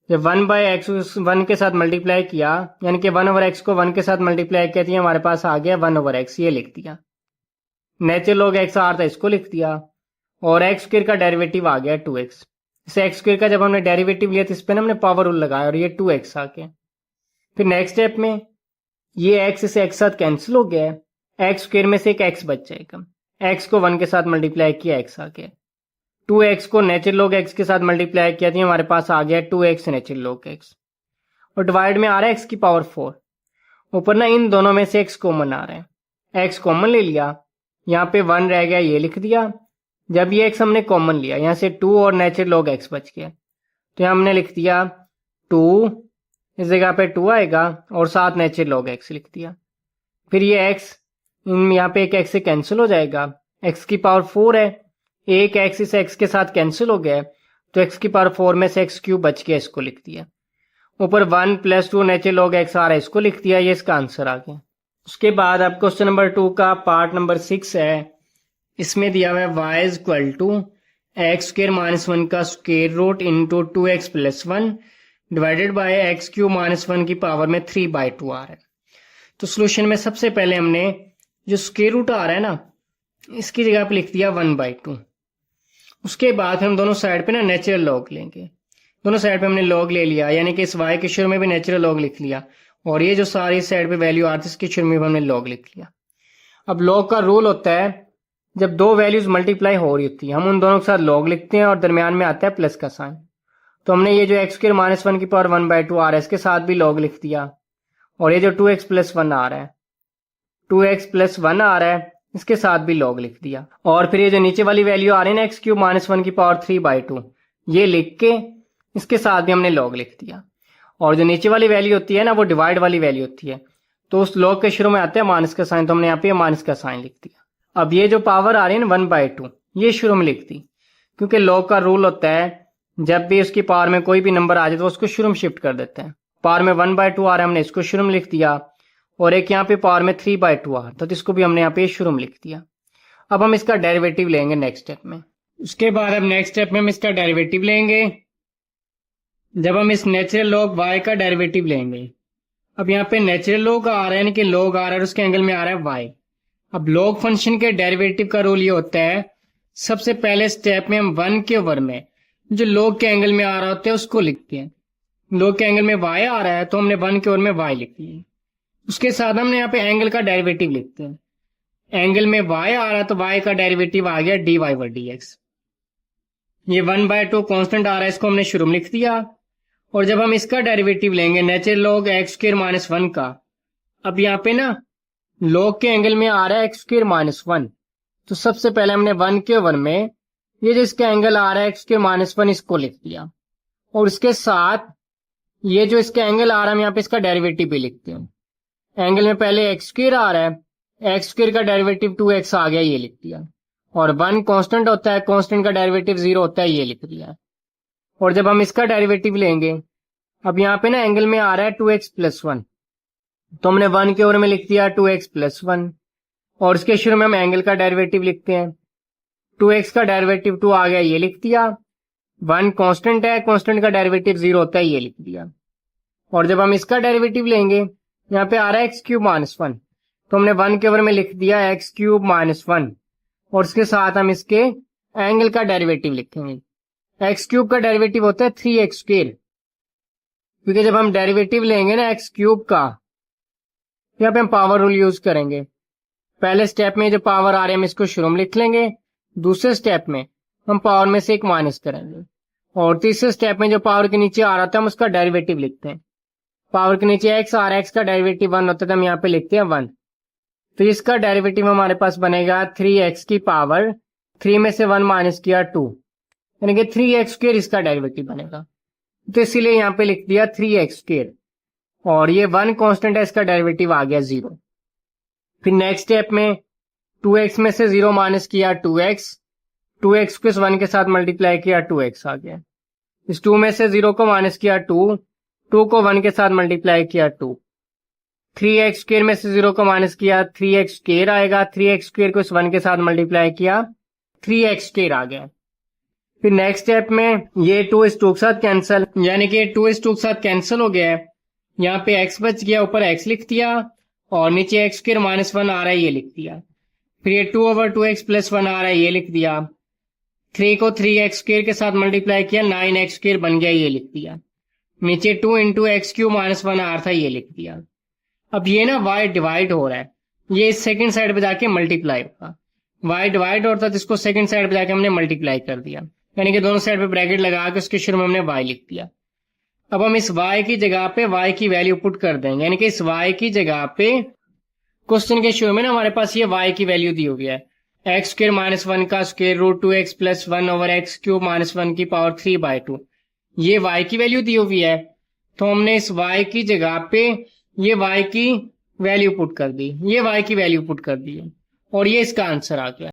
जब 1 बाय एक्स 1 के साथ मल्टीप्लाई किया, यानी कि 1 ओवर एक्स को 1 के साथ मल्टीप्लाई किया, तो हमारे पास आ गया 1 ओवर एक्स, ये लिख दिया। नेचुरल log x आ रहा था, इसको लिख दिया। और एक्स स्क्वायर का डेरिवेटिव आ गया 2x। इस एक्स स्क्वायर का जब हमने डेरिवेटिव लिया तो इस पर हमने पावर रूल लगाया, और ये 2x आ गया। फिर नेक्स्ट स्टेप में ये x इसे x साथ कैंसिल हो गया है, एक्स स्क्वायर में से एक x बच जाएगा। x को 1 के साथ मल्टीप्लाई किया, x आ गया। 2x को नेचुरल log x के साथ मल्टीप्लाई किया, तो हमारे पास आ गया 2x नेचुरल log x। और डिवाइड में आ रहा है x की पावर 4। ऊपर ना इन दोनों में से x कॉमन आ रहा है, x कॉमन ले लिया, यहाँ पे 1 रह गया, ये लिख दिया। जब ये x हमने कॉमन लिया, यहाँ से 2 और नेचुरल log x बच गया, तो यहाँ हमने लिख दिया 2, इस जगह पे 2 आएगा, और साथ नेचुरल log x लिख दिया। फिर ये x यहाँ पे एक x से कैंसिल हो जाएगा, x की पावर 4 है, एक x इस x के साथ कैंसिल हो गया, तो x की पावर 4 में से x क्यूब बच गया, इसको लिख दिया। ऊपर 1 + 2 नेचुरल log x आ रहा है, इसको लिख दिया, ये इसका आंसर आ गया। उसके बाद अब क्वेश्चन नंबर 2 का पार्ट नंबर 6 है। इसमें दिया हुआ है y equal to x square minus 1 का square root into 2x plus 1 divided by x cube minus 1 की पावर में 3/2 आ रहा है। तो सोल्यूशन में सबसे पहले हमने जो स्क्वायर रूट आ रहा है ना, इसकी जगह पे लिख दिया 1/2। उसके बाद हम दोनों साइड पे ना नेचुरल लॉग लेंगे। दोनों साइड पे हमने लॉग ले लिया, यानी कि इस y के शुरू में भी नेचुरल लॉग लिख लिया, और ये जो सारी साइड पे वैल्यू आती है इसके शुरू में भी हमने लॉग लिख लिया। अब लॉग का रूल होता है जब दो वैल्यूज मल्टीप्लाई हो रही होती है हम उन दोनों के साथ लॉग लिखते हैं और दरमियान में आता है प्लस का साइन। तो हमने ये जो एक्स स्क्वायर माइनस 1 की पावर 1/2 आ रहा है इसके साथ भी लॉग लिख दिया, और ये जो 2x प्लस 1 आ रहा है 2x प्लस 1 आ रहा है इसके साथ भी लॉग लिख दिया। और फिर ये जो नीचे वाली वैल्यू आ रही है ना एक्स क्यूब माइनस 1 की पावर 3/2, ये लिख के इसके साथ भी हमने लॉग लिख दिया। और जो नीचे वाली वैल्यू होती है ना वो डिवाइड वाली वैल्यू होती है, तो उस लॉग के शुरू में आता है माइनस का साइन, तो हमने यहाँ पे माइनस का साइन लिख दिया। अब ये जो पावर आ रही है ना 1/2 ये शुरू में लिख दी, क्योंकि लॉग का रूल होता है जब भी उसकी पावर में कोई भी नंबर आ जाए तो उसको शुरू में शिफ्ट कर देते हैं। पावर में 1/2 आ रहा है हमने इसको शुरू में लिख दिया, और एक यहाँ पे पावर में 3/2 आ रहा था तो इसको भी हमने यहाँ पे शुरू में लिख दिया। अब हम इसका डेरिवेटिव लेंगे नेक्स्ट स्टेप में। उसके बाद अब नेक्स्ट स्टेप में हम इसका डेरिवेटिव लेंगे जब हम इस नेचुरल लॉग y का डेरिवेटिव लेंगे। अब यहाँ पे नेचुरल लॉग आ रहा है, यानी कि लॉग आ रहा है और उसके एंगल में आ रहा है y। अब लॉग फंक्शन के डेरिवेटिव का रूल ये होता है सबसे पहले स्टेप में हम 1 के ओवर में जो लॉग के एंगल में आ रहा होता है उसको लिखते हैं। लॉग के एंगल में y आ रहा है तो हमने 1 के ओवर में y लिख लिया। उसके साथ हमने यहाँ पे एंगल का डेरिवेटिव लिखते हैं। एंगल में y आ रहा है तो y का डेरिवेटिव आ गया dy/dx। ये 1/2 कांस्टेंट आ रहा है इसको हमने शुरू में लिख दिया। और जब हम इसका डेरिवेटिव लेंगे natural log x square minus 1 का, अब यहाँ पे ना लॉग के एंगल में आ रहा है एक्स स्क्वायर माइनस 1, तो सबसे पहले हमने 1 के ओवर में ये जो इसका एंगल आ रहा है एक्स स्क्वायर माइनस 1 इसको लिख दिया, और इसके साथ ये जो इसका एंगल आ रहा है हम यहाँ पे इसका डेरिवेटिव भी लिखते हैं। एंगल में पहले एक्स स्क्वायर आ रहा है, एक्स स्क्वायर का डेरिवेटिव 2x आ गया, ये लिख दिया। और 1 कांस्टेंट होता है, कांस्टेंट का डेरिवेटिव 0 होता है, ये लिख दिया। और जब हम इसका डेरिवेटिव लेंगे, अब यहाँ पे ना एंगल में आ रहा है 2x प्लस 1, तो हमने 1 के ओवर में लिख दिया 2x प्लस 1, और इसके शुरू में हम एंगल का डेरिवेटिव लिखते हैं। 2x का डेरिवेटिव 2 आ गया, ये लिख दिया। 1 कांस्टेंट है, कांस्टेंट का डेरिवेटिव 0 होता है, ये लिख दिया। और जब हम इसका डेरिवेटिव लेंगे, यहाँ पे आ रहा है एक्स क्यूब माइनस 1, तो हमने 1 के ओवर में लिख दिया एक्स क्यूब माइनस 1, और इसके साथ हम इसके एंगल का डेरिवेटिव लिखेंगे। एक्स क्यूब का डेरिवेटिव होता है 3x स्क्वायर, क्योंकि जब हम डेरिवेटिव लेंगे ना एक्स क्यूब का, यहाँ पे हम पावर रूल यूज करेंगे। पहले स्टेप में जो पावर आ रही है हम इसको शुरू में लिख लेंगे, दूसरे स्टेप में हम पावर में से एक माइनस करेंगे, और तीसरे स्टेप में जो पावर के नीचे आ रहा था हम उसका डेरिवेटिव लिखते हैं। पावर के नीचे x आ रहा है, x का डेरिवेटिव 1 होता है तो हम यहाँ पे लिखते हैं 1। तो इसका डेरिवेटिव हमारे पास बनेगा 3x की पावर 3 में से 1 माइनस किया 2, यानी कि 3x स्क्वायर इसका डेरिवेटिव बनेगा। तो इसीलिए यहाँ पे लिख दिया 3x स्क्वायर, और ये 1 कांस्टेंट है, इसका डेरिवेटिव आ गया 0। फिर नेक्स्ट स्टेप में 2x में से 0 माइनस किया 2x, 2x को इस 1 के साथ मल्टीप्लाई किया 2x आ गया। इस 2 में से 0 को माइनस किया 2 को 1 के साथ मल्टीप्लाई किया 2। 3x स्क्वायर में से 0 को माइनस किया 3x स्क्वायर आएगा, 3x स्क्वायर को इस 1 के साथ मल्टीप्लाई किया 3x स्क्वायर आ गया। फिर नेक्स्ट स्टेप में ये 2 इस 2 के साथ कैंसिल, यानी कि 2 इस 2 के साथ कैंसिल हो गया है। यहाँ पे x बच गया, ऊपर x लिख दिया, और नीचे x स्क्वायर माइनस 1 आ रहा है, ये लिख दिया। फिर ये 2/2x प्लस 1 आ रहा है, ये लिख दिया। 3 को 3x स्क्वायर के साथ मल्टीप्लाई किया 9x स्क्वायर बन गया, ये लिख दिया। नीचे 2 इंटू एक्स क्यूब माइनस 1 आ रहा था, ये लिख दिया। अब ये ना y डिवाइड हो रहा है, ये इस सेकंड साइड पे जाके मल्टीप्लाई होगा। y डिवाइड होता है तो इसको सेकंड साइड पे जाके हमने मल्टीप्लाई कर दिया, यानी कि दोनों साइड पे ब्रैकेट लगा के उसके शुरू में हमने y लिख दिया। अब हम इस y की जगह पे y की वैल्यू पुट कर देंगे, यानी कि इस y की जगह पे क्वेश्चन के शुरू में ना हमारे पास ये y की वैल्यू दी हुई है, एक्स स्क्वायर माइनस 1 का square root 2x plus 1 over x cube minus 1 की पावर 3/2, ये y की वैल्यू दी हुई है। तो हमने इस y की जगह पे ये y की वैल्यू पुट कर दी, ये y की वैल्यू पुट कर दी, और ये इसका आंसर आ गया।